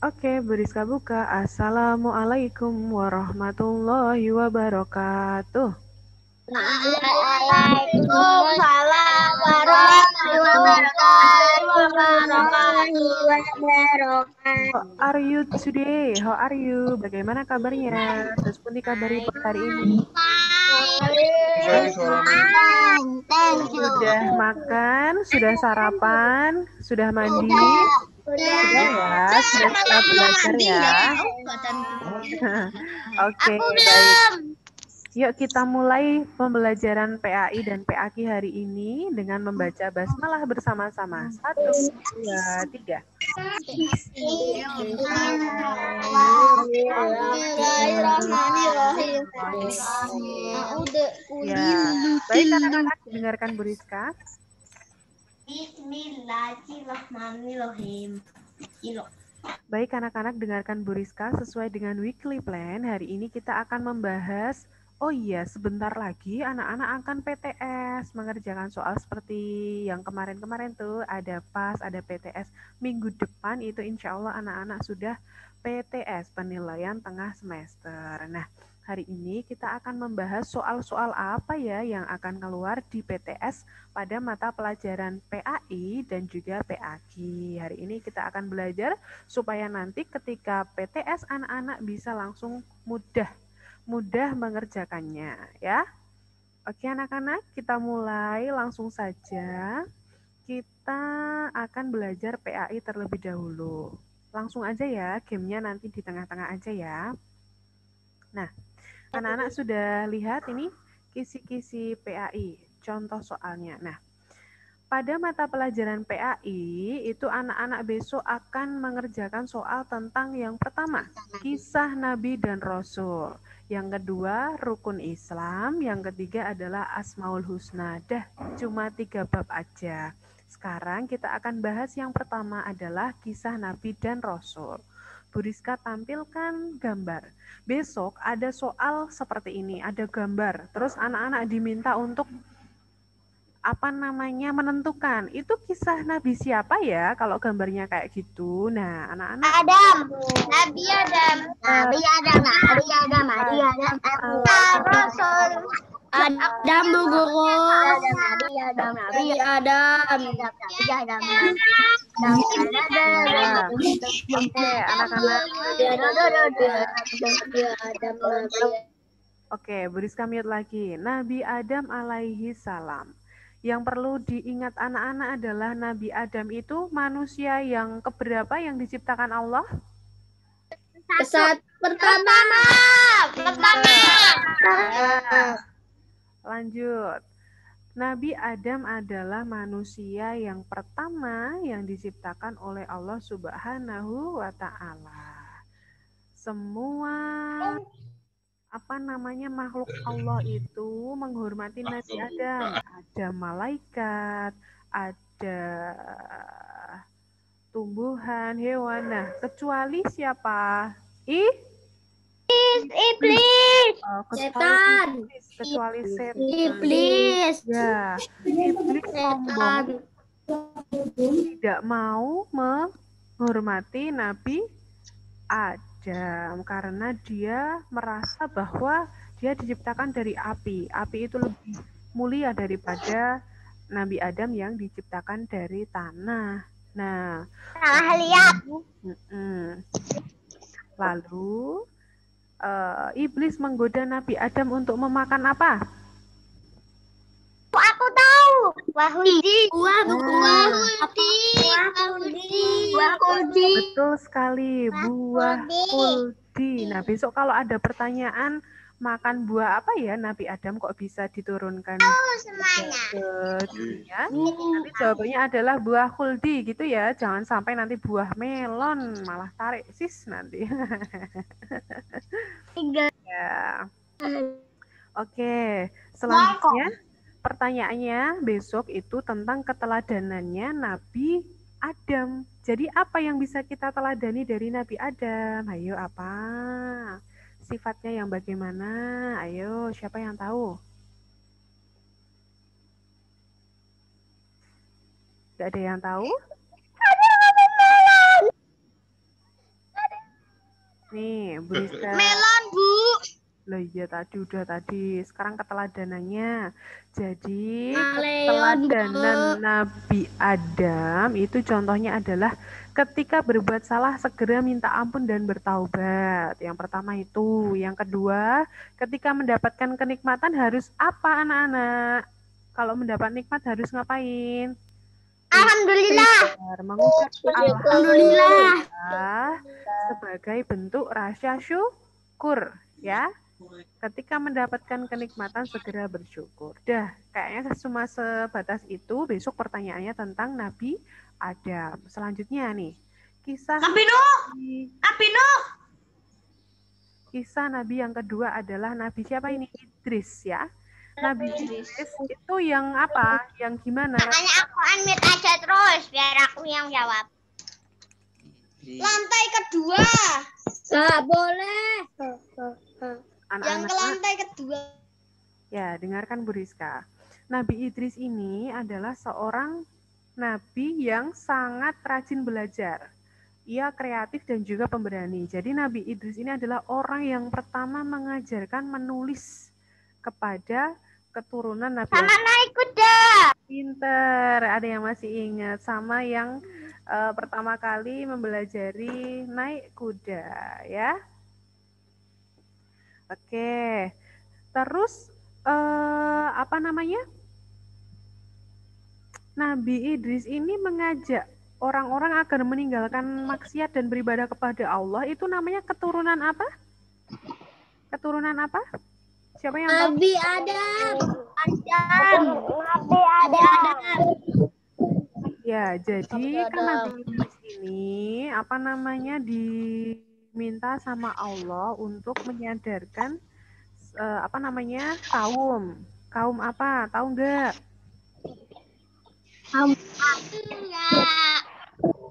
Oke, Beriska buka. Assalamualaikum warahmatullahi wabarakatuh. Waalaikumsalam warahmatullahi wabarakatuh. How are you today? How are you? Bagaimana kabarnya? Sespundi kabari hari ini? Thank you. Sudah makan? Sudah sarapan? Sudah mandi? Sudah ya? Sudah siap belajar ya? Oke, baik. Yuk kita mulai pembelajaran PAI dan PAQ hari ini dengan membaca basmalah bersama-sama. 1, 2, 3. Ya, baik anak-anak, dengarkan Bu Rizka. Bismillahirrahmanirrahim. Baik anak-anak, dengarkan Bu Rizka sesuai dengan weekly plan. Hari ini kita akan membahas, oh iya sebentar lagi anak-anak akan PTS, mengerjakan soal seperti yang kemarin-kemarin tuh, ada PAS, ada PTS. Minggu depan itu insya Allah anak-anak sudah PTS, penilaian tengah semester. Nah, hari ini kita akan membahas soal-soal apa ya yang akan keluar di PTS pada mata pelajaran PAI dan juga PAQ. Hari ini kita akan belajar supaya nanti ketika PTS anak-anak bisa langsung mudah mengerjakannya ya. Oke anak-anak, kita mulai langsung saja. Kita akan belajar PAI terlebih dahulu. Langsung aja ya, gamenya nanti di tengah-tengah aja ya. Nah, anak-anak sudah lihat ini kisi-kisi PAI, contoh soalnya. Nah, pada mata pelajaran PAI, itu anak-anak besok akan mengerjakan soal tentang yang pertama, kisah Nabi dan Rasul. Yang kedua, rukun Islam. Yang ketiga adalah Asmaul Husna. Dah, cuma 3 bab aja. Sekarang kita akan bahas yang pertama adalah kisah Nabi dan Rasul. Bu Rizka tampilkan gambar. Besok ada soal seperti ini, ada gambar. Terus anak-anak diminta untuk menentukan itu kisah Nabi siapa ya kalau gambarnya kayak gitu. Nah, anak-anak Adam. Nabi Adam. Nabi Adam. Nabi Adam. Nabi Adam. Rasul. Adam Bu Guru. Nabi Adam. Nabi Adam. Nabi Adam. Oke, anak-anak. Oke, Bu Rizka mute lagi. Nabi Adam alaihi salam. Yang perlu diingat anak-anak adalah Nabi Adam itu manusia yang keberapa yang diciptakan Allah? Pertama. Lanjut. Nabi Adam adalah manusia yang pertama yang diciptakan oleh Allah Subhanahu wa taala. Semua makhluk Allah itu menghormati Nabi Adam. Ada malaikat, ada tumbuhan, hewan. Nah, kecuali siapa? Iblis. Kecuali setan. Iblis. Ya, iblis sombong, tidak mau menghormati Nabi Adam karena dia merasa bahwa dia diciptakan dari api. Api itu lebih mulia daripada Nabi Adam yang diciptakan dari tanah. Nah, Salah lihat. Lalu iblis menggoda Nabi Adam untuk memakan apa? Aku tahu. Wahudi. Betul sekali, buah kuldi. Nah, besok kalau ada pertanyaan makan buah apa ya Nabi Adam kok bisa diturunkan ke dunia? Nanti jawabannya adalah buah kuldi gitu ya. Jangan sampai nanti buah melon malah tarik sis nanti. Ya. Oke, selanjutnya pertanyaannya besok itu tentang keteladanannya Nabi Adam. Jadi apa yang bisa kita teladani dari Nabi Adam? Ayo apa? Sifatnya yang bagaimana? Ayo, siapa yang tahu? Gak ada yang tahu? Bu Rizka? Melon, Bu. Loh iya tadi. Sekarang keteladanannya. Jadi Leon, keteladanan Bu. Nabi Adam itu contohnya adalah ketika berbuat salah segera minta ampun dan bertaubat. Yang pertama itu. Yang kedua, ketika mendapatkan kenikmatan harus apa anak-anak? Kalau mendapat nikmat harus ngapain? Alhamdulillah. Mengucap Alhamdulillah. sebagai bentuk rasa syukur, ya. Ketika mendapatkan kenikmatan segera bersyukur. Dah, kayaknya cuma sebatas itu. Besok pertanyaannya tentang Nabi Adam. Selanjutnya nih, kisah Nabi Nuh. kisah Nabi yang kedua adalah Nabi siapa ini? Idris, ya. Nabi Idris itu yang apa? Yang gimana? Makanya aku unmute aja terus biar aku yang jawab. Lantai kedua. Nggak boleh. Yang ke lantai kedua. Ya, dengarkan Bu Rizka. Nabi Idris ini adalah seorang nabi yang sangat rajin belajar. Ia kreatif dan juga pemberani. Jadi Nabi Idris ini adalah orang yang pertama mengajarkan menulis kepada keturunan Nabi. Sama naik kuda. Pinter, ada yang masih ingat. Sama yang pertama kali mempelajari naik kuda, ya. Oke, terus apa namanya? Nabi Idris ini mengajak orang-orang agar meninggalkan maksiat dan beribadah kepada Allah. Itu namanya keturunan apa? Keturunan apa? Siapa yang tahu? Nabi Adam. Nabi Adam. Ya, jadi kan Nabi Idris ini apa namanya diminta sama Allah untuk menyadarkan apa namanya kaum apa? Tahu nggak?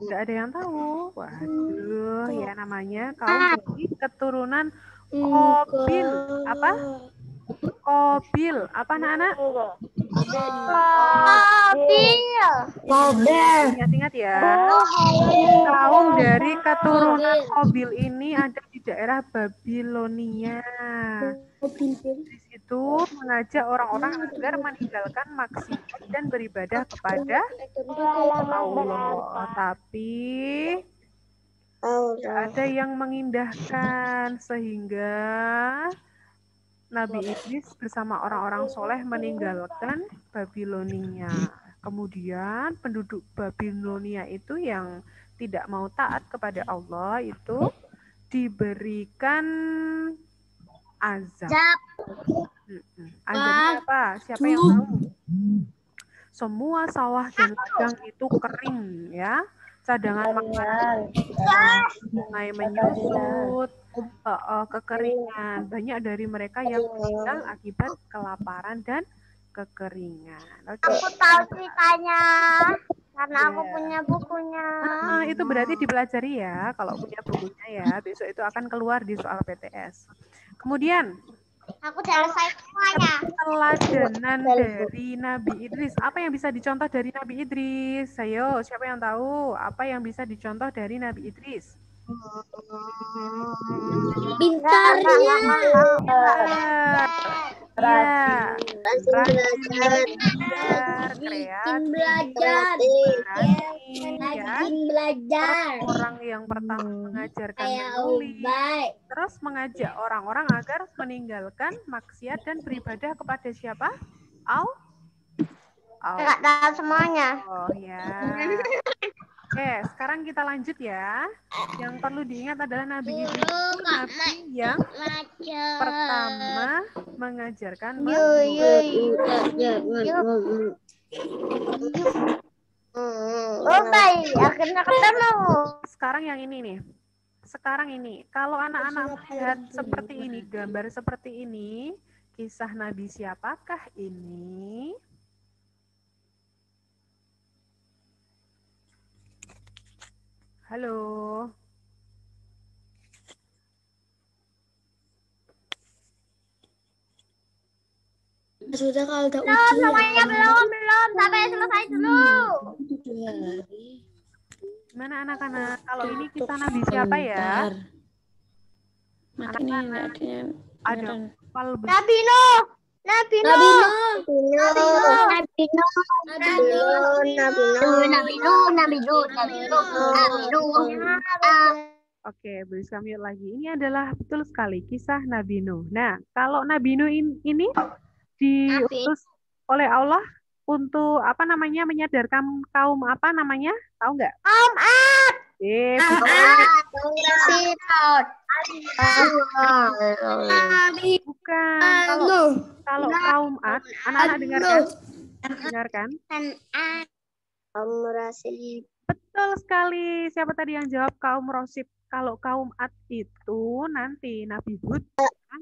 Nggak ada yang tahu. Waduh, ya namanya kaum dari keturunan Qabil. Apa? Qabil. Apa anak-anak? Qabil. Ingat-ingat ya. Kaum dari keturunan Qabil ini ada di daerah Babilonia. Di situ mengajak orang-orang agar meninggalkan maksiat dan beribadah kepada Allah. Tapi tidak ada yang mengindahkan sehingga Nabi Idris bersama orang-orang soleh meninggalkan Babilonia. Kemudian penduduk Babilonia itu yang tidak mau taat kepada Allah itu diberikan azab. Azabnya apa? Siapa yang tahu? Semua sawah dan ladang itu kering, ya. Cadangan makanan, sungai menyusut, kekeringan. Banyak dari mereka yang meninggal akibat kelaparan dan kekeringan. Oke. Aku tahu ceritanya karena aku punya bukunya. Itu berarti dipelajari ya, kalau punya bukunya ya. Besok itu akan keluar di soal PTS. Kemudian Aku udah selesai semuanya. Keteladanan dari Nabi Idris. Apa yang bisa dicontoh dari Nabi Idris? Ayo, siapa yang tahu apa yang bisa dicontoh dari Nabi Idris? Pintarnya. Ya, rajin belajar, orang yang pertama mengajarkan menulis, terus mengajak orang-orang agar meninggalkan maksiat dan beribadah kepada siapa? Nggak tahu semuanya. Oh ya. Oke, sekarang kita lanjut ya. Yang perlu diingat adalah Nabi Idris itu Nabi yang pertama mengajarkan akhirnya ketemu. Sekarang yang ini nih. Sekarang ini, kalau anak-anak melihat seperti ini, gambar seperti ini, kisah Nabi siapakah ini? Halo. Sudah kalau udah ujian. Semuanya belum. Sampai selesai dulu. Gimana anak-anak? Kalau ini kisah Nabi siapa ya? Mati nih, nggak Ada kapal besar. Nabi Nuh. Nabi Nuh. Nabi Nuh. Nabi Nuh. Nabi Nuh. Nabi Nuh. Nabi Nuh. Nabi Nuh. Nabi Nuh. Nabi Nuh. Oke, beri kami lagi. Ini adalah betul sekali kisah Nabi Nuh. Nah, kalau Nabi Nuh ini diutus oleh Allah untuk apa namanya menyadarkan kaum apa namanya? Tahu nggak? Kaum Ad. Bukan. Kalau kaum Ad, anak-anak dengarkan? Dengarkan? Kaum Rasid. Betul sekali. Siapa tadi yang jawab kaum Rosid? Kalau kaum Ad itu nanti Nabi Hud,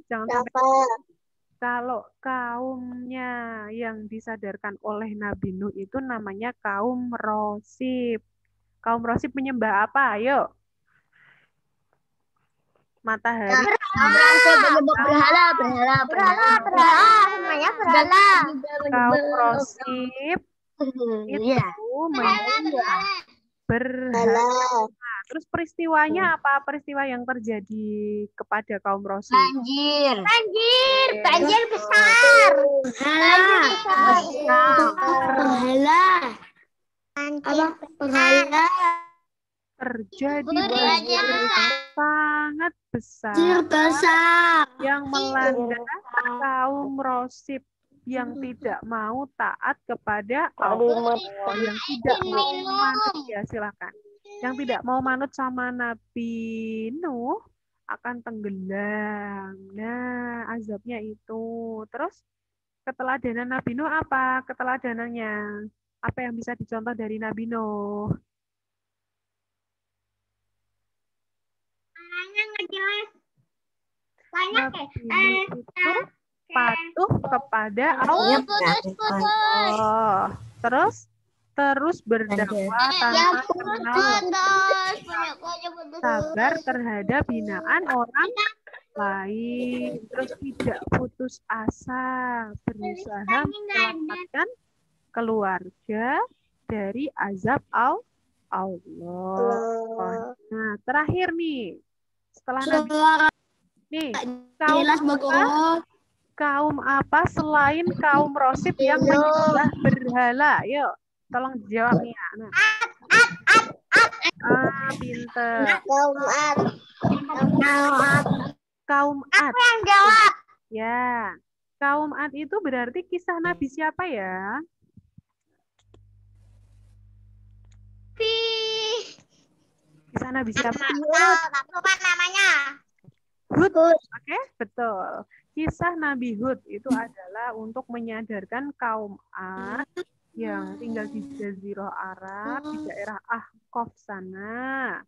jangan sampai. Kalau kaumnya yang disadarkan oleh Nabi Nuh itu namanya kaum Rosib. Kaum Rosib menyembah apa? Ayo. Matahari. Berhala. Semuanya berhala. Kaum Rosib itu menyembah berhala. Terus peristiwanya apa? Peristiwa yang terjadi kepada kaum Rosib? Banjir besar. Berhala. Berhala. Terjadi banjir yang sangat besar yang melanda kaum Rosib yang tidak mau taat kepada Allah, yang tidak mau manut, ya silakan. Yang tidak mau manut sama Nabi Nuh akan tenggelam. Nah, azabnya itu. Terus keteladanan Nabi Nuh apa? Keteladanannya apa yang bisa dicontoh dari Nabi Nuh? Nabi Nuh itu patuh kepada Allah. Terus berdakwah tanpa kenal, sabar terhadap hinaan orang lain, terus tidak putus asa, berusaha menyelamatkan keluarga dari azab Allah. Nah, terakhir nih, setelah Nabi nih, kaum apa selain kaum Rosib yang menyembah berhala? Yuk, tolong jawab nih. Nah. Pinter. Kaum Ad. Aku yang jawab. Ya, kaum Ad itu berarti kisah Nabi siapa ya? Kisah Nabi siapa? Lupa namanya. Hud. Oke, betul. Kisah Nabi Hud itu adalah untuk menyadarkan kaum Ad yang tinggal di Jazirah Arab, di daerah Ahqaf sana.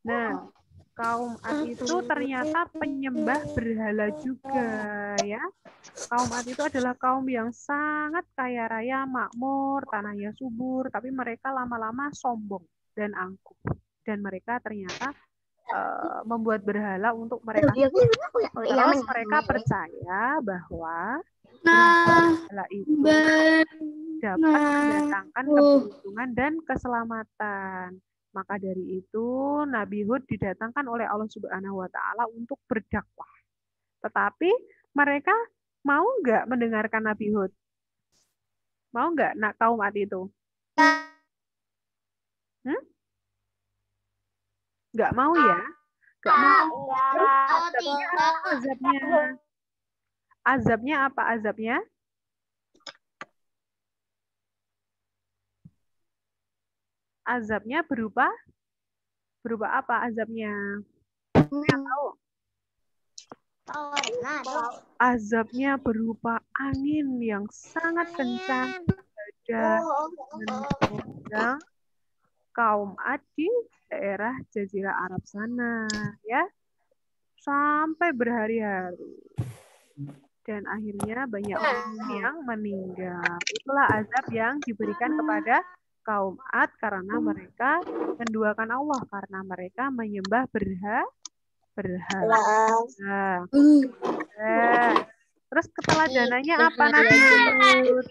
Nah, kaum Ad itu ternyata penyembah berhala juga, ya. Kaum Ad itu adalah kaum yang sangat kaya raya, makmur, tanahnya subur, tapi mereka lama-lama sombong dan angkuh. Dan mereka ternyata membuat berhala untuk mereka. Terus mereka percaya bahwa berhala itu dapat mendatangkan keberuntungan dan keselamatan. Maka dari itu Nabi Hud didatangkan oleh Allah Subhanahu wa taala untuk berdakwah. Tetapi mereka mau nggak mendengarkan Nabi Hud? Mau nggak nak kaum Ad itu? Nggak mau ya? Nggak mau. Azabnya. Azabnya apa azabnya? Azabnya berupa apa azabnya? Yang tahu? Azabnya berupa angin yang sangat kencang dan mengundang kaum Ad di daerah Jazirah Arab sana, ya, sampai berhari-hari. Dan akhirnya banyak orang yang meninggal. Itulah azab yang diberikan kepada kaum Ad karena mereka menduakan Allah, karena mereka menyembah berhala. Terus keteladanannya apa Nabi Hud?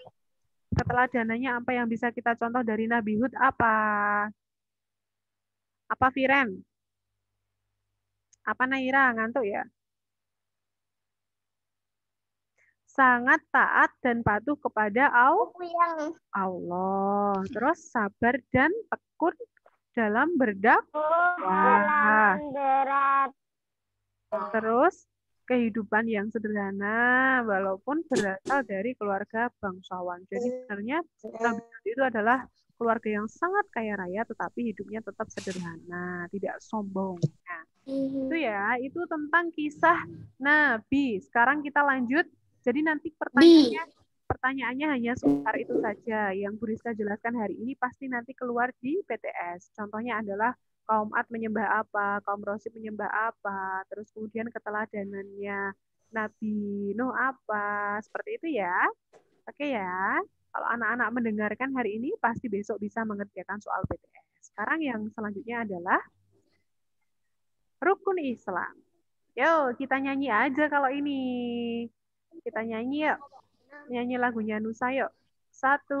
Keteladanannya apa yang bisa kita contoh dari Nabi Hud apa? Apa Firen? Apa Naira? Ngantuk ya? sangat taat dan patuh kepada Allah. Terus sabar dan tekun dalam berdakwah. Terus kehidupan yang sederhana walaupun berasal dari keluarga bangsawan. Jadi sebenarnya Nabi itu adalah keluarga yang sangat kaya raya tetapi hidupnya tetap sederhana, tidak sombong. Nah, itu ya, itu tentang kisah Nabi. Sekarang kita lanjut. Jadi nanti pertanyaannya hanya seputar itu saja. Yang Bu Rizka jelaskan hari ini pasti nanti keluar di PTS. Contohnya adalah kaum Ad menyembah apa, kaum Rosib menyembah apa, terus kemudian keteladanannya Nabi Nuh apa, seperti itu ya. Oke ya. Kalau anak-anak mendengarkan hari ini, pasti besok bisa mengerjakan soal PTS. Sekarang yang selanjutnya adalah rukun Islam. Yuk, kita nyanyi aja kalau ini. Kita nyanyi yuk. Nyanyi lagunya Nusa yuk. 1,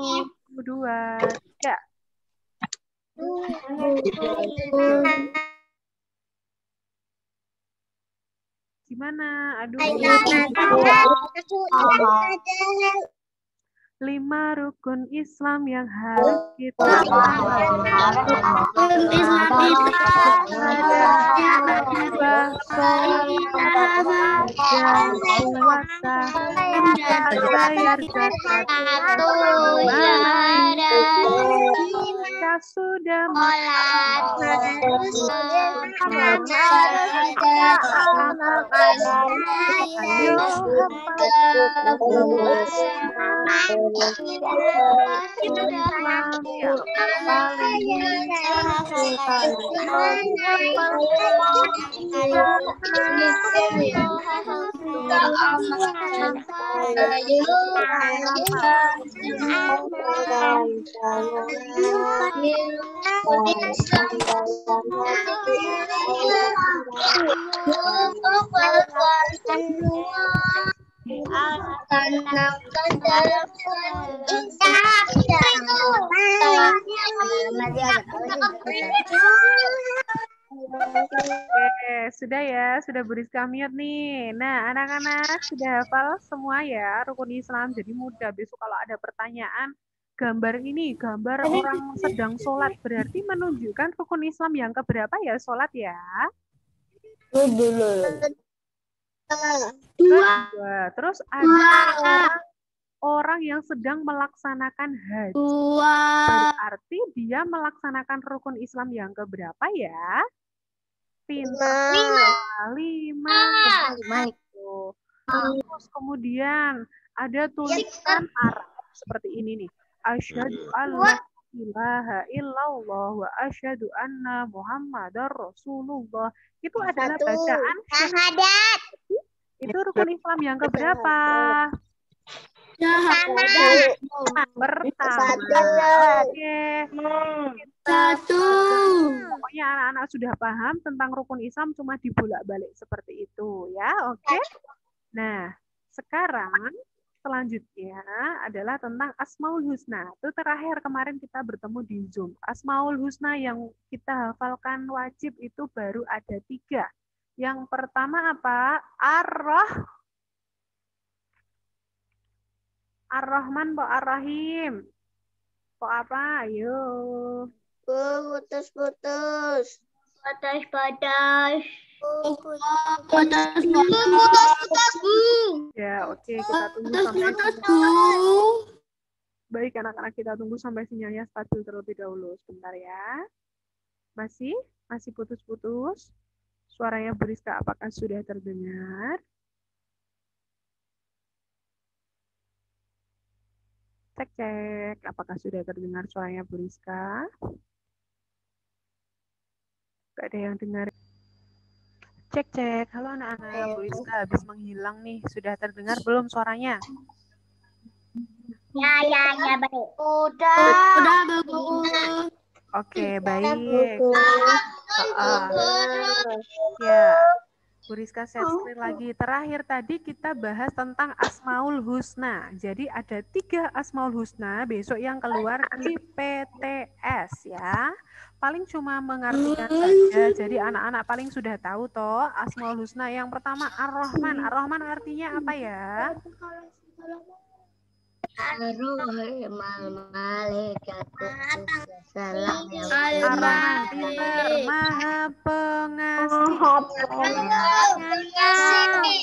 2, 3. Gimana? Aduh. 5 rukun Islam yang harus kita sudah Oke, sudah ya, sudah Bu Rizka mute nih. Nah, anak-anak sudah hafal semua ya rukun Islam. Jadi mudah besok kalau ada pertanyaan, gambar ini, gambar orang sedang sholat, berarti menunjukkan rukun Islam yang keberapa ya sholat ya? Dua. Terus ada orang yang sedang melaksanakan haji. Berarti dia melaksanakan rukun Islam yang keberapa ya? Pintar. 5. Terus kemudian ada tulisan Arab seperti ini nih. Asyhadu alla ilaha illallah wa asyhadu anna Muhammadar Rasulullah. Itu adalah bacaan syahadat. Itu rukun Islam yang keberapa? Pertama. Oke. 1. Pokoknya anak-anak sudah paham tentang rukun Islam, cuma dibolak-balik seperti itu ya. Oke. Nah, sekarang selanjutnya adalah tentang Asmaul Husna. Itu terakhir kemarin kita bertemu di Zoom. Asmaul Husna yang kita hafalkan wajib itu baru ada 3. Yang pertama apa? Ar-Rahman, Pak Ar-Rahim. Kok apa? Ayo. Putus. Ya, oke, kita tunggu sampai baik anak-anak, kita tunggu sampai sinyalnya stabil terlebih dahulu. Sebentar ya. Masih putus-putus. Suaranya Bu Rizka apakah sudah terdengar? Cek, apakah sudah terdengar suaranya Bu Rizka? Gak ada yang dengar. Cek. Halo anak-anak, Bu Rizka habis menghilang nih. Sudah terdengar belum suaranya? Ya, baik. Udah, bagus. Oke, baik. Ya, Bu Rizka share screen lagi. Terakhir tadi kita bahas tentang Asmaul Husna. Jadi ada 3 Asmaul Husna besok yang keluar di PTS ya. Paling cuma mengartikan saja. Jadi anak-anak paling sudah tahu toh Asmaul Husna. Yang pertama Ar-Rahman. Ar-Rahman artinya apa ya? Ar-Rahim Al-Malikatu Salam Ar-Rahman, pinter, Maha Pengasih.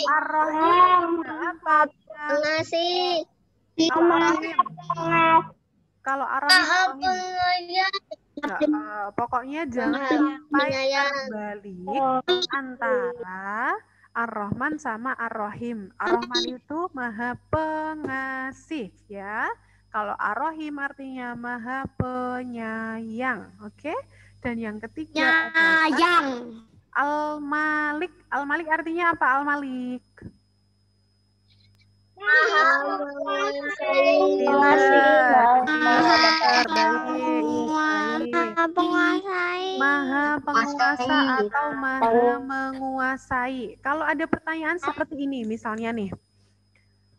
Ar-Rahim, apa? Pengasih. Kalau Ar-Rahim, kalau Ar-Rahim, pokoknya jangan sampai terbalik antara Ar-Rahman sama Ar-Rahim. Ar-Rahman itu Maha Pengasih, ya. Kalau Ar-Rahim artinya Maha Penyayang, oke? Dan yang ketiga adalah Al-Malik. Al-Malik artinya apa? Al-Malik. Maha penguasa atau maha menguasai. Kalau ada pertanyaan seperti ini, misalnya nih,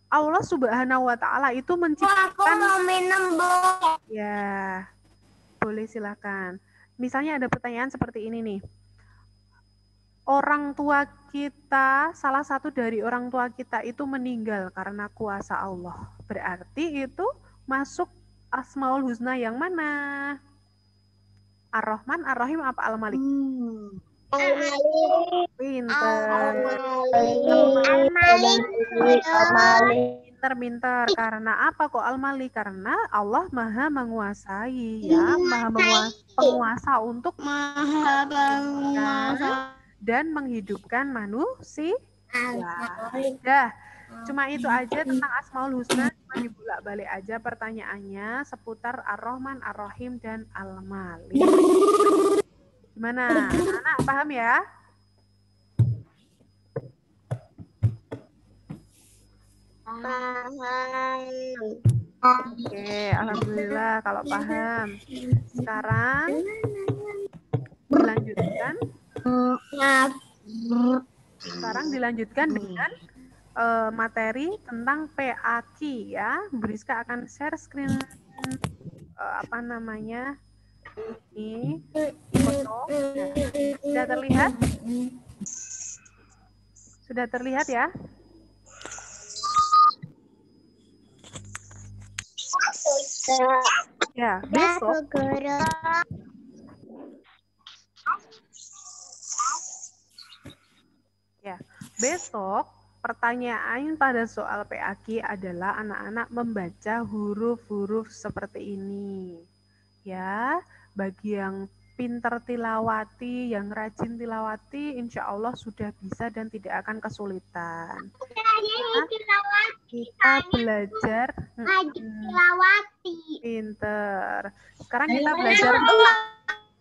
Allah Subhanahu wa Ta'ala itu menciptakan. Ya, boleh silakan. Misalnya ada pertanyaan seperti ini nih. Orang tua kita, salah satu dari orang tua kita itu meninggal karena kuasa Allah. Berarti itu masuk Asmaul Husna yang mana? Ar-Rahman, Ar-Rahim, apa Al-Malik? Al-Malik. Pinter. Pinter. Karena apa kok Al-Malik? Karena Allah Maha menguasai, ya, Maha penguasa untuk dan menghidupkan manusia. Dah, cuma itu aja tentang Asmaul Husna. Cuma dibolak-balik aja pertanyaannya seputar Ar-Rahman, Ar-Rahim, dan Al-Malik. Gimana? Anak paham ya? Paham. Oke, alhamdulillah kalau paham. Sekarang dilanjutkan. Sekarang dilanjutkan dengan materi tentang PAQ, ya. Briska akan share screen ini foto. Sudah terlihat? Sudah terlihat ya? Ya, besok. Ya, besok pertanyaan pada soal PAQ adalah anak-anak membaca huruf-huruf seperti ini. Ya, bagi yang pintar tilawati, yang rajin tilawati, insya Allah sudah bisa dan tidak akan kesulitan. Ya, kita belajar tilawati. Pinter. Sekarang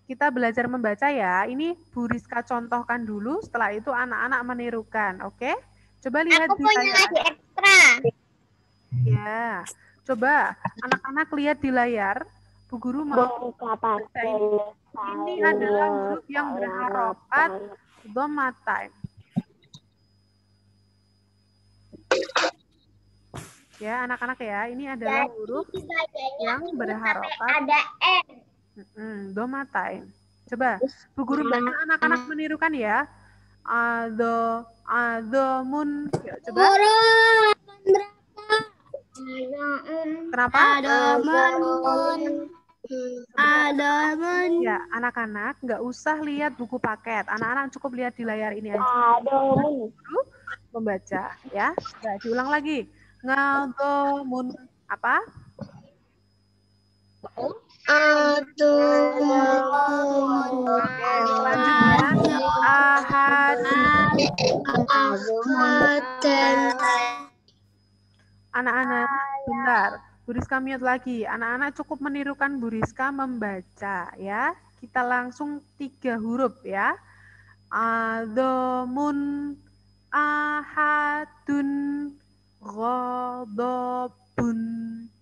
kita belajar membaca ya. Ini Bu Rizka contohkan dulu, setelah itu anak-anak menirukan, oke? Coba lihat di layar. Ekstra. Ya, coba anak-anak lihat di layar. Bu Guru mau baca ini. Ini adalah huruf yang berharokat dhammatain. Ya, anak-anak ya, ini adalah huruf yang berharokat ada N. dhammatain. Coba Bu Guru bantu anak-anak menirukan ya. Adzamun. Ya, coba. Kenapa? Adamun. Ya, anak-anak nggak usah lihat buku paket. Anak-anak cukup lihat di layar ini aja. Guru membaca ya. Nah, diulang lagi. Ngadzamun apa? Selanjutnya ahad. Anak-anak, bentar. Bu Rizka mute lagi. Anak-anak cukup menirukan Bu Rizka membaca ya. Kita langsung 3 huruf ya. Adzamun, ahadun, ghadabun.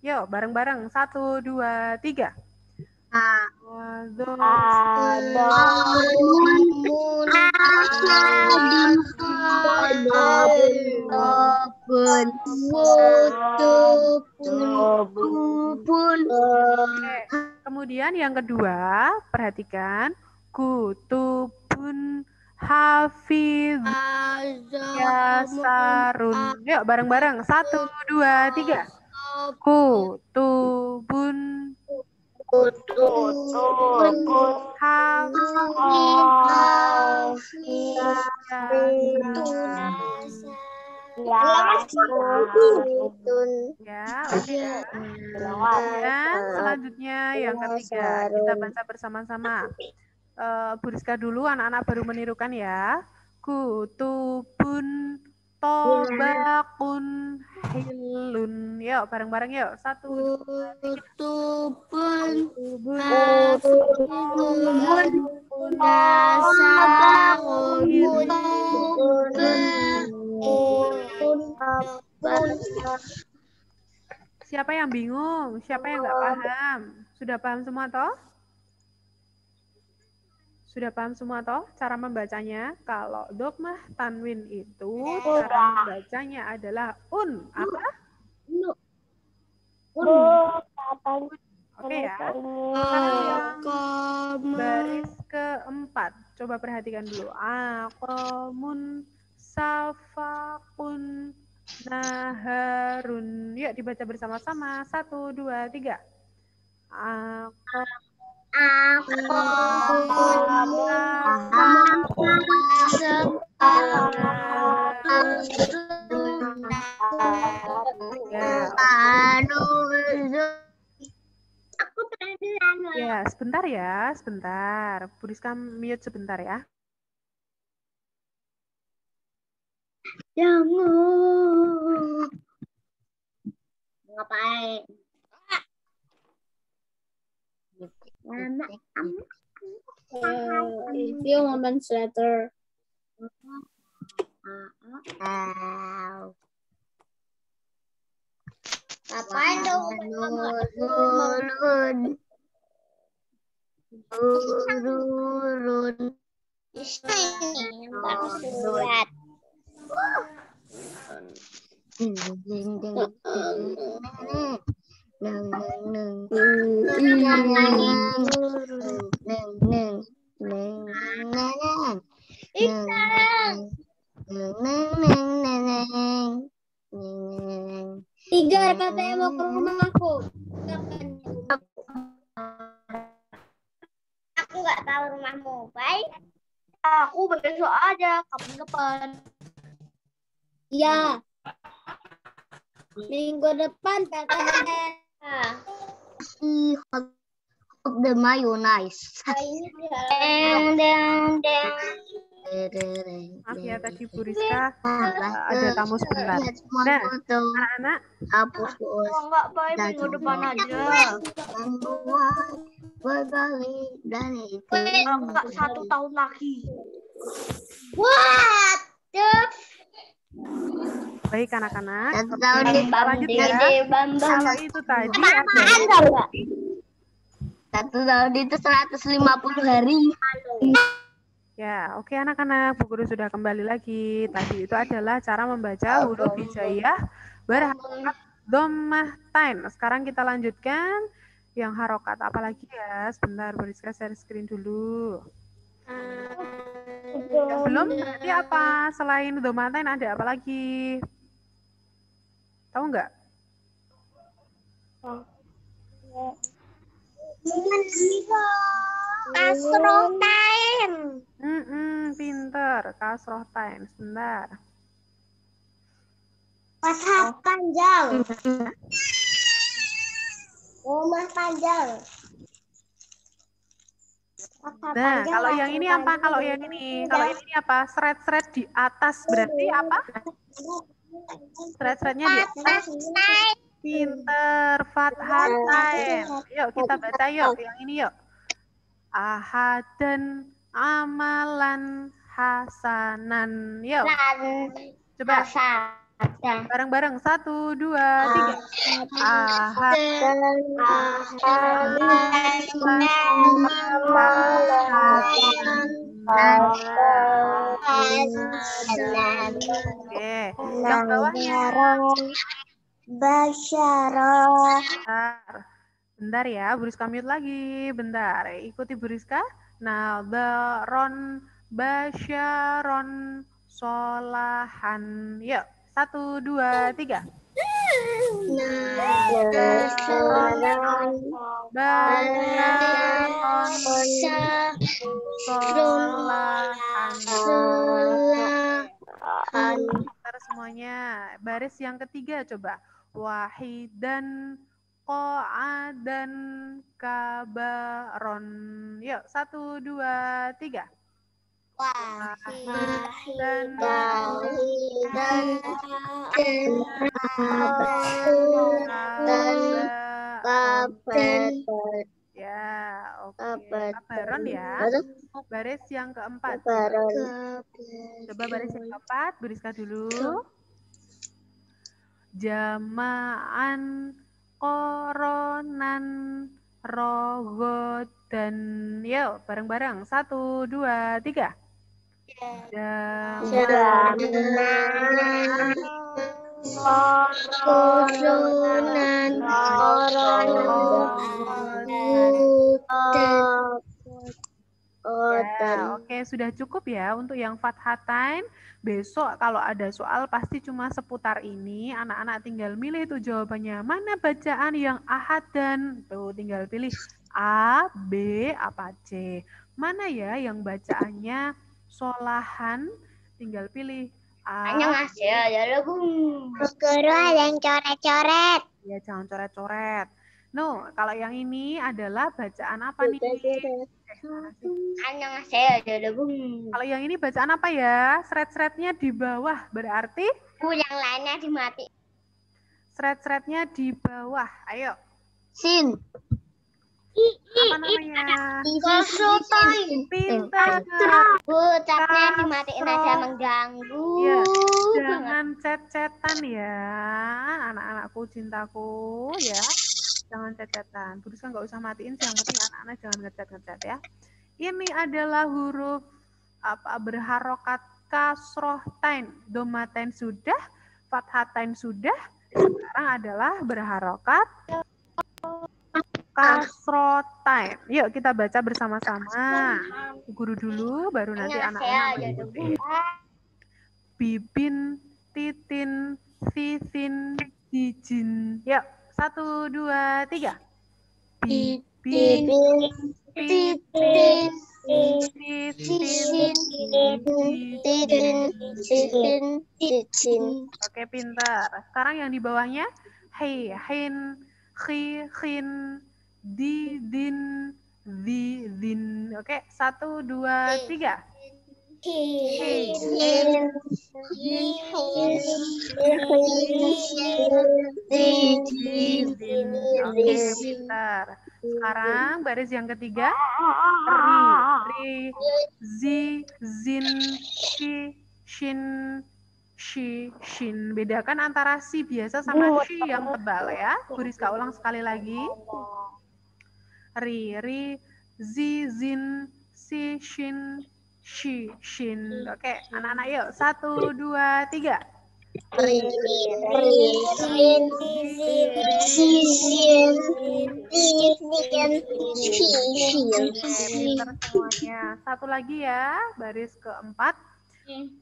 Yuk, bareng-bareng. 1, 2, 3. Kemudian yang kedua, perhatikan kutubun Hafiz Yasarun. Yuk bareng-bareng. 1, 2, 3. Kutubun ya, oke ya. Dan selanjutnya yang ketiga, kita baca bersama-sama. Bu Rizka dulu, anak-anak baru menirukan ya. Kutubun tobakun hilun. Yuk, bareng-bareng yuk. 1, 2, 3. Kutubun Siapa yang bingung? Siapa yang nggak paham? Sudah paham semua toh? Sudah paham semua toh cara membacanya? Kalau dogmah tanwin itu cara membacanya adalah apa? Oke ya. Sekarang yang baris keempat. Coba perhatikan dulu. Aqamun safakun naharun. Yuk dibaca bersama-sama. 1, 2, 3. Ya, sebentar ya, sebentar. Bu Rizka mute sebentar ya. Ngapain? Few moments later. Ngapain dong? Turun. Surat. Tiga katanya mau ke rumahku. Aku nggak tahu rumahmu. Baik. Aku besok aja kapan-kapan. Ya. Minggu depan katanya. Of the mayonnaise. Maaf ya tadi Bu Rizka ada tamu sebentar. Nah, anak-anak hapus enggak baik minggu depan aja. Berbalik dan itu enggak 1 tahun lagi. What? baik anak-anak. Lanjut ya. Kalau itu tadi ada 1 tahun itu 150 hari. ya, oke anak-anak, Bu Guru sudah kembali lagi. Tadi itu adalah cara membaca huruf hijaiyah berharokat dhammah tain. Sekarang kita lanjutkan yang harokat apalagi ya. Sebentar, Bu Rizka share screen dulu. Yang belum berarti apa? Selain dhammah tain ada apa lagi? Tahu nggak? Kasroh tain. Pinter. Kasroh tain. Sebentar. Fathah panjang. Rumah panjang. Nah, kalau yang ini apa? Kalau yang ini apa? Seret-seret di atas berarti apa? Seret-seretnya di atas. Pinter, fathatain. Yuk kita baca yuk yang ini yuk. Ahadan amalan hasanan. Yuk. Coba. Bareng-bareng 1, 2, 3. Ahadan amalan hasanan. Oke. Yang bawahnya. Basyarah. Bentar ya, Bu Rizka mute lagi. Bentar, ikuti Bu Rizka. Nadharon Basyaron solahan. Yuk, 1, 2, 3. Basyaron solahan. Ntar semuanya. Baris yang ketiga coba. Wahidan qa'adan kabaron. Yuk, 1, 2, 3. Wahidan kabaron. Ya, oke. Kabaron ya. Baris yang keempat. Coba baris yang keempat, Buriska dulu. Jama'an koronan rogodan. Yuk, bareng-bareng. 1, 2, 3. Jama'an koronan ya, oke, sudah cukup ya untuk yang Fathatain. Besok kalau ada soal pasti cuma seputar ini. Anak-anak tinggal milih tuh jawabannya. Mana bacaan yang ahad dan tuh tinggal pilih A, B, apa C. Mana ya yang bacaannya solahan? Tinggal pilih A. Annyeonghaseyo ya Bung. Guru ada yang coret-coret. Ya, jangan coret-coret. No, kalau yang ini adalah bacaan apa nih? Annyeonghaseyo ya Bung. Kalau yang ini bacaan apa ya? Seret-seretnya di bawah berarti? Yang lainnya dimati. Seret-seretnya di bawah. Ayo. Sin. Apa namanya? Pintar. Bu, catnya dimatiin aja mengganggu. Ya, jangan cet-cetan ya, anak-anakku cintaku ya. Jangan cet-cetan. Buriska nggak usah matiin sih, yang penting anak-anak jangan ngecet-ngecet ya. Ini adalah huruf berharokat kasrohtain. Domatain sudah, fathatain sudah. Sekarang adalah berharokat kasrohtain. Yuk kita baca bersama-sama. Guru dulu, baru nanti anak-anak mengikuti. Bibin, titin, sisin, jijin. Yuk, 1, 2, 3. Bibin, titin, sisin, jijin. Oke, pintar. Sekarang yang di bawahnya. Hei, hin, khi, khin, didin, didin. Oke, 1, 2, 3. Oke, pintar. Sekarang baris yang ketiga. Ri, zi, zin, shi, shin, shi, shin. Bedakan antara si biasa sama shi yang tebal ya. Buriska ulang sekali lagi. Ri, zi, zin, si, shin, shi, shin. Oke, anak-anak yuk. 1, 2, 3. Pintar semuanya. Satu lagi ya, baris keempat.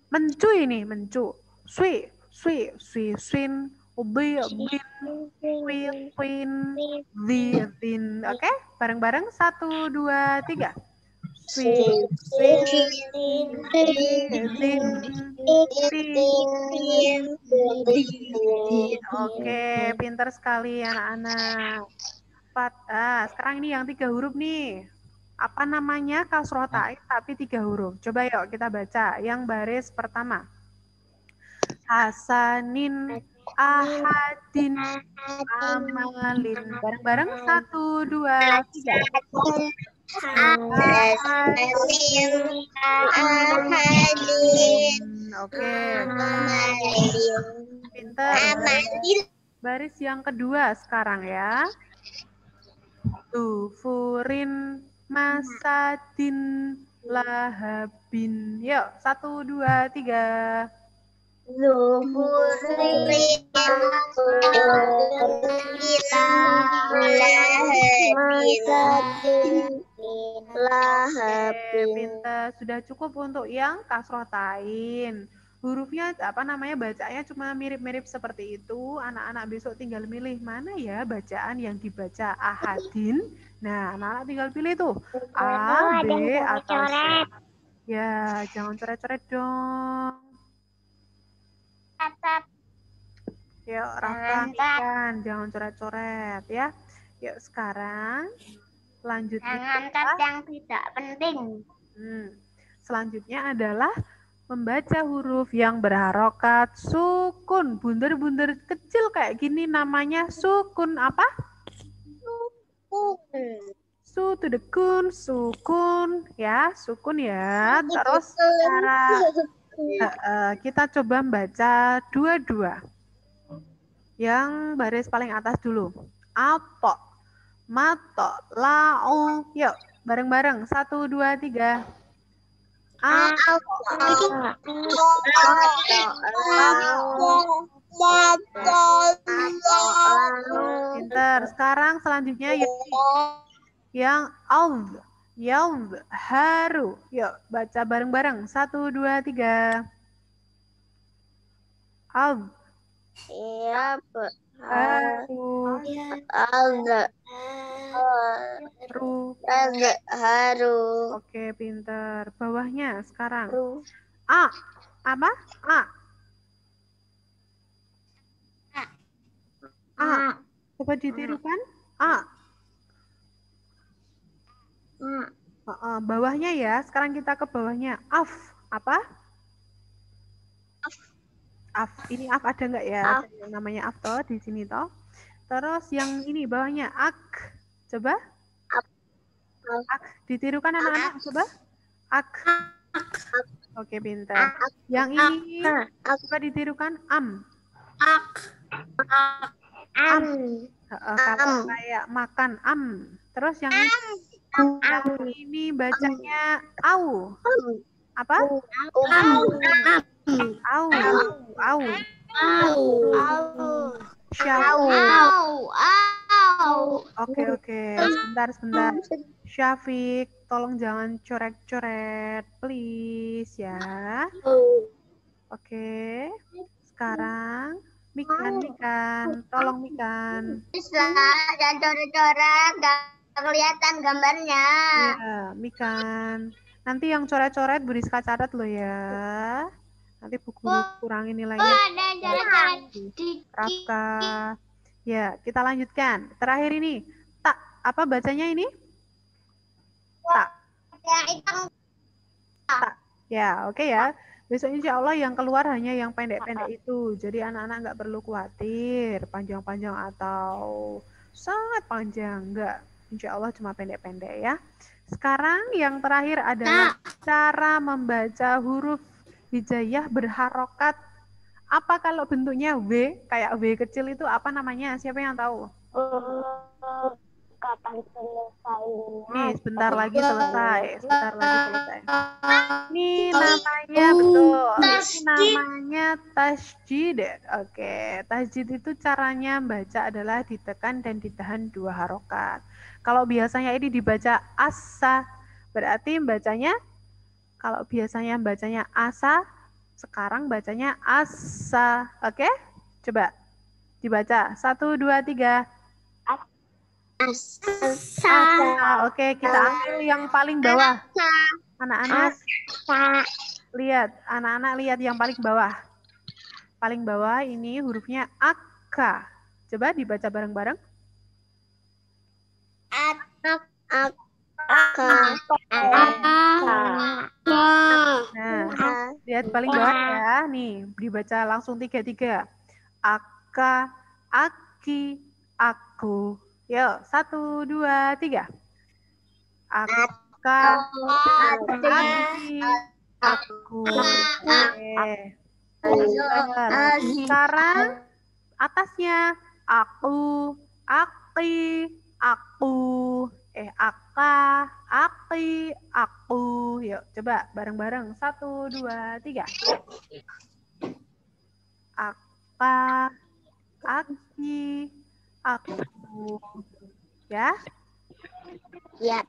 Mencu ini, mencu. Sui, sui, sui, swin, ubi, bin, wi, win, di, din. Oke, bareng-bareng. 1, 2, 3. Oke, pintar sekali anak-anak. Sekarang ini yang 3 huruf nih. Apa namanya kasrohtain tapi 3 huruf? Coba yuk kita baca. Yang baris pertama. Hasanin, ahadin, amalin. Bareng-bareng. 1, 2, 3. Oke. Pintar. Baris yang kedua sekarang ya. Tufurin, masadin, lahabin. Yuk, 1, 2, 3. Zufurin, Lahabin. Pinter. Sudah cukup untuk yang kasrotain. Hurufnya apa namanya bacanya cuma mirip-mirip seperti itu. Anak-anak besok tinggal milih mana ya bacaan yang dibaca ahadin. Nah, anak-anak tinggal pilih tuh A, B, atau C. Ya, jangan coret-coret dong. Yuk, rapikan, jangan coret-coret ya. Yuk, sekarang selanjutnya yang tidak penting. Selanjutnya adalah membaca huruf yang berharokat sukun. Bunder-bunder kecil kayak gini namanya sukun apa? Su to the kun, sukun ya, sukun ya. Terus cara kita coba membaca dua-dua. Yang baris paling atas dulu. Ato, mato, lau. Yuk, bareng-bareng. 1, 2, 3. Pinter. Sekarang selanjutnya yang yaud, haru. Yuk, baca bareng-bareng. 1, 2, 3. Haru. Haru. Oke, pinter. Bawahnya sekarang. A. Apa? A. Coba ditirukan. A. Bawahnya ya. Sekarang kita ke bawahnya. Af. Apa? Af. Ini af ada nggak ya? Ada yang namanya af toh di sini toh. Terus yang ini bawahnya ak. Coba. Ak. Ditirukan anak-anak. Coba. Ak. Oke, pintar. Yang ini coba ditirukan am. Am. Kalau kayak makan am. Terus yang ini bacanya au. Apa? Au. Oke. Sebentar. Syafiq, tolong jangan coret-coret, please ya. Oke. Sekarang Mikan, tolong Mikan. Bisa, jangan coret-coret, nggak kelihatan gambarnya. Ya, Mikan. Nanti yang coret-coret Bu Rizka catat loh ya. Nanti Bu Guru kurangin nilainya. Ada coret-coret. Rafka. Ya, kita lanjutkan. Terakhir ini. Tak, apa bacanya ini? Tak. Tak. Ya, oke ya. Besok insya Allah yang keluar hanya yang pendek-pendek itu. Jadi anak-anak nggak perlu khawatir panjang-panjang atau sangat panjang. Enggak. Insya Allah cuma pendek-pendek ya. Sekarang yang terakhir adalah cara membaca huruf hijaiyah berharokat. Apa kalau bentuknya W? Kayak W kecil itu apa namanya? Siapa yang tahu? Kapan selesainya? Nih, sebentar lagi selesai. Ini namanya betul. Ini namanya tasjid. Oke, tasjid itu caranya baca adalah ditekan dan ditahan 2 harokat. Kalau biasanya ini dibaca asa, berarti kalau biasanya bacanya asa, sekarang bacanya asa. Oke? Coba dibaca. 1, 2, 3. Asa. Oke, kita ambil yang paling bawah. Anak-anak lihat yang paling bawah. Paling bawah ini hurufnya akka. Coba dibaca bareng-bareng. Nah, lihat paling bawah ya. Nih, dibaca langsung 3-3. Akka, aki, aku. Yuk, 1, 2, 3. Akka, aki, aku. Sekarang atasnya aku, aki, aku. Aka, aki, aku. Yuk, coba bareng-bareng. 1, 2, 3. Aka, aki, aku. Ya? Ya.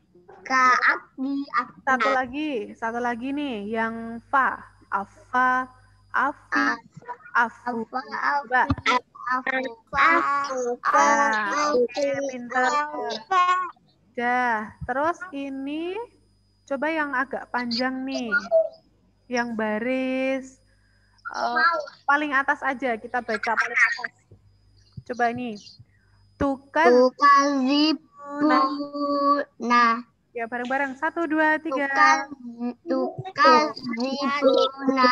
Satu lagi nih, yang fa. Afa, afi, afu. Coba. Oke, pintar. Dah, terus ini coba yang agak panjang nih. Yang baris paling atas aja, kita baca paling atas. Coba ini. Tukazibuna. Ya, bareng-bareng. 1, 2, 3. Tukazibuna.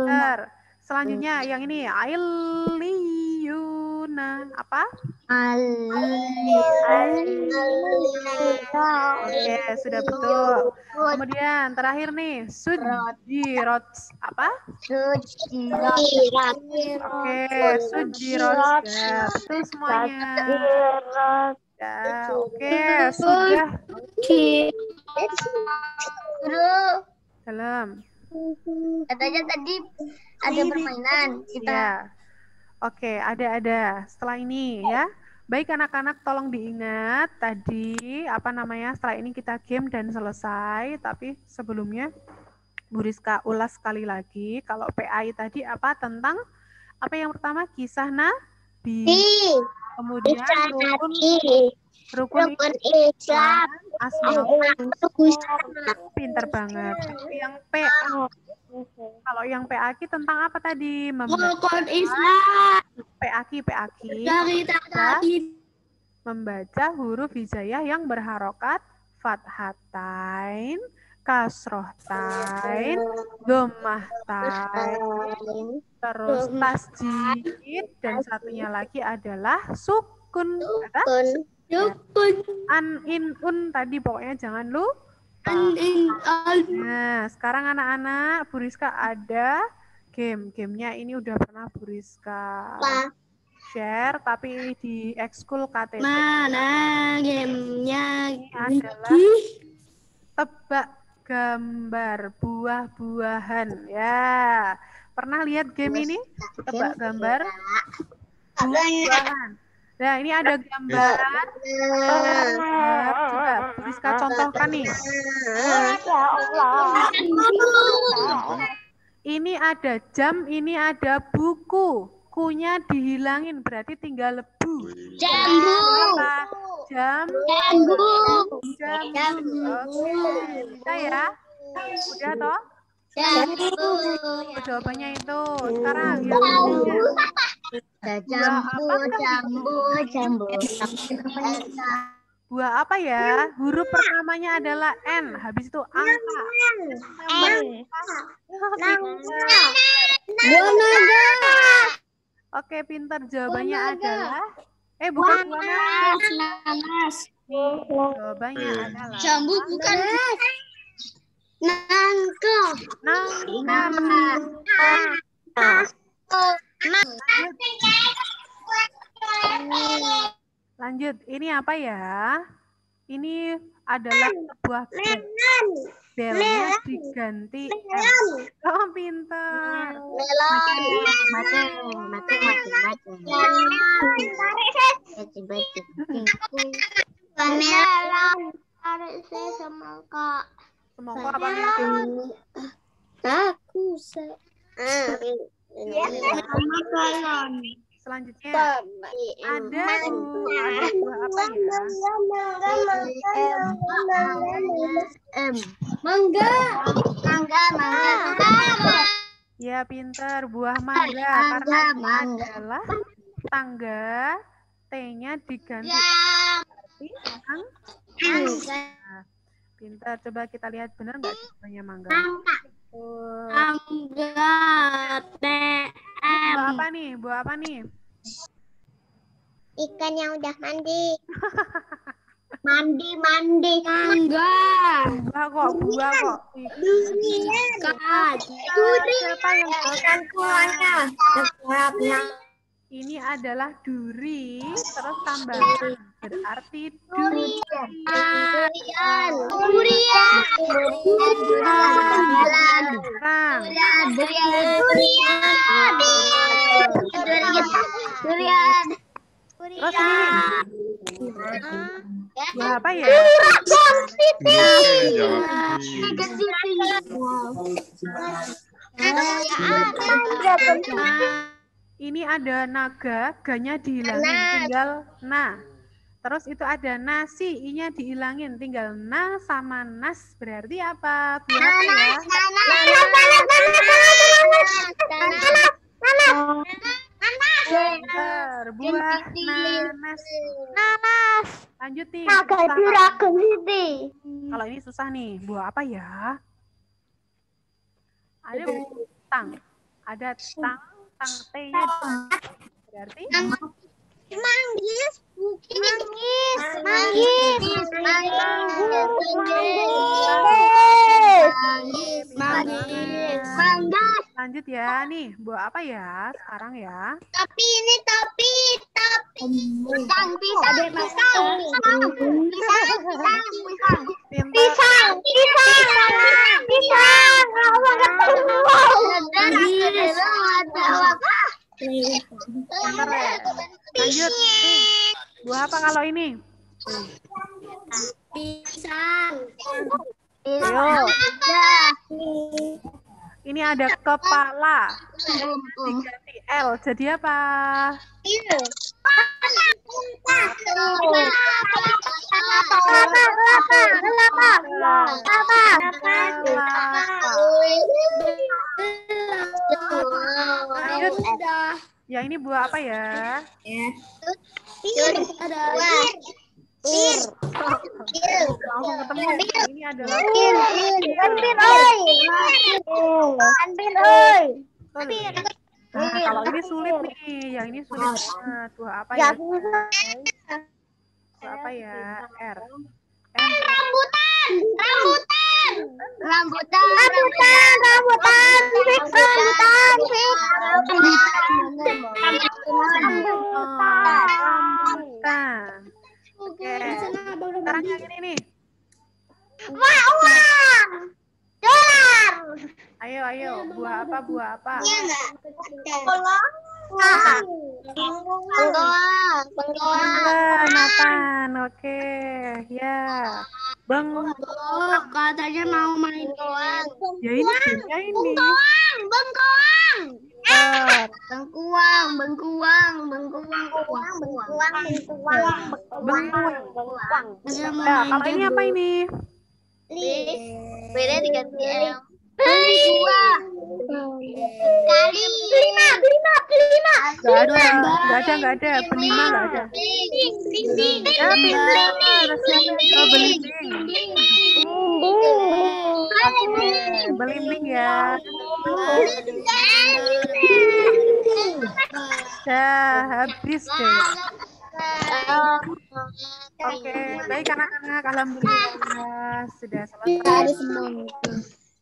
Benar. Selanjutnya yang ini. Ailiyuna. Apa? Oke, sudah betul. Kemudian terakhir nih. Sujirot. Apa? Oke, sujirot. Ya, betul semuanya. Ya, oke, sudah. Dalam. Katanya tadi ada permainan kita. Ya. Oke, ada. Setelah ini ya. Baik anak-anak, tolong diingat tadi apa namanya? Setelah ini kita game dan selesai. Tapi sebelumnya Bu Rizka ulas sekali lagi. Kalau PAI tadi apa tentang apa yang pertama? Kisah Nabi. Kemudian rukun Islam, pinter banget. Yang PA, kalau yang PAKI tentang apa tadi? Rukun Islam. PAKI membaca huruf hijaiyah yang berharokat fathatain, kasrohtain, dhammahtain, terus tasjid, dan satunya lagi adalah sukun. Un tadi pokoknya jangan lupa. Nah, sekarang anak-anak, Bu Rizka ada gamenya ini udah pernah Bu Rizka share, tapi di ekskul KTP. Mana gamenya? Ini adalah tebak gambar buah-buahan. Ya, pernah lihat game ini? Tebak gambar buah-buahan. Nah, ini ada gambar. Coba Bu Rizka contohkan nih. Ini ada jam, ini ada buku. Kunya dihilangin, berarti tinggal lebu. Jambu. Oke, bisa ya? Udah toh? Jawabannya itu. Sekarang yang buah apa ya? Huruf pertamanya adalah N, habis itu angka. Buah naga. Oke, pintar. Jawabannya adalah bukan buah nanas. Jawabannya adalah Jambu bukan. Nangka. Lanjut, ini apa ya? Ini adalah sebuah bel. Belnya diganti M. Oh, pintar. Semangka apa nih? Selanjutnya ada buah apa ya? Mangga. Ya, pintar. Buah mangga, karena ini adalah tangga, T-nya diganti Nah, pintar. Coba kita lihat benar nggak jawabannya mangga? Mangga. Buah apa nih? Ikan yang udah mandi. Mandi. Mangga. Buah kok. Durian. Siapa yang Kuahnya. Ini adalah duri, terus tambahan. Berarti durian. Terus ini buah apa ya? Ini ada naga, ganya dihilangin, tinggal na. Terus itu ada nasi, i-nya dihilangin, tinggal na sama nas. Berarti apa? Buah apa ya? Benar, buah nanas. Lanjut nih. Kalau ini susah nih, buah apa ya? Ada tang, ada tang T-nya berarti manggis. Lanjut ya, nih buah apa ya sekarang ya? Tapi ini topi. Lanjut nih, buah apa kalau ini? Pisang. Ayo. Ini ada kepala. Diganti L jadi apa? Lanjut. Ya ini buah apa ya? Langsung ketemu. Ini adalah Nah, kalau ini sulit nih. Yang ini sulit banget. Buah apa ya? Buah apa ya? R. Rambutan. Oke. Sekarang yang ini nih. Ayo. Buah apa? Nathan. Oke. Ya. Bengkoang. Katanya mau main doang. Ya ini. Bengkuang. Nah, kalau ini apa ini? Beda diganti M. Kali. Belima. Nggak ada. Belima nggak ada. Ya, pintar. Siapa? Belimbing ya. Habis deh. Oke, baik anak-anak, alhamdulillah sudah selesai.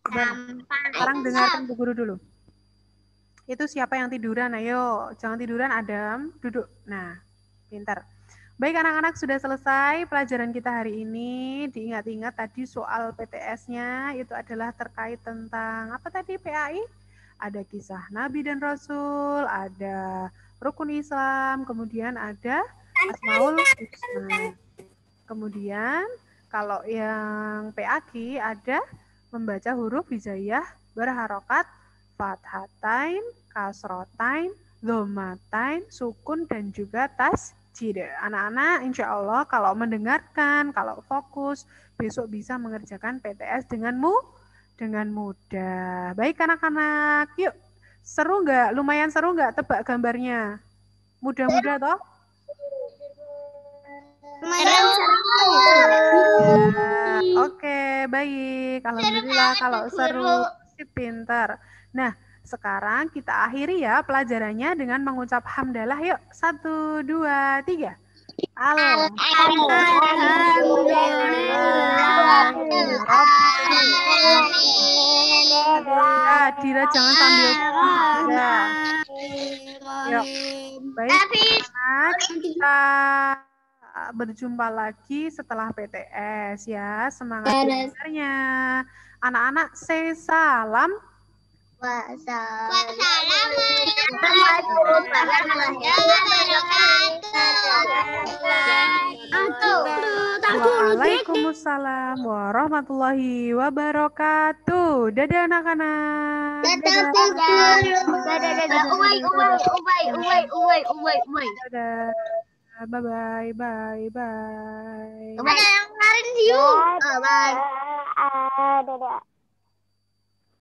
Sekarang dengarkan Bu Guru dulu. Itu siapa yang tiduran? Ayo, jangan tiduran, Adam. Duduk. Nah, pintar. Baik anak-anak, sudah selesai pelajaran kita hari ini. Diingat-ingat tadi soal PTS-nya itu adalah terkait tentang apa tadi PAI? Ada kisah Nabi dan Rasul, ada rukun Islam, kemudian ada Asmaul Husna. Kemudian kalau yang PAQ ada membaca huruf hijaiyah berharokat fathatain, kasrotain, dhomatain, sukun dan juga tasjid. Anak-anak insya Allah kalau mendengarkan, kalau fokus, besok bisa mengerjakan PTS dengan mudah. Baik anak-anak, yuk. Seru nggak? Lumayan seru nggak tebak gambarnya? Mudah-mudah toh? Oke, baik. Alhamdulillah kalau seru, pintar. Nah, sekarang kita akhiri ya pelajarannya dengan mengucap hamdalah. Yuk, 1, 2, 3. Alhamdulillah. Dira jangan sambil ya. Yuk. Baik, kita berjumpa lagi setelah PTS ya. Semangat belajarnya. Anak-anak say salam Wassalamualaikum Waalaikumsalam warahmatullahi wabarakatuh. Dadah anak-anak. Dadah. Dadah. Bye bye bye bye. Ada yang kemarin sih. Bye. Dadah.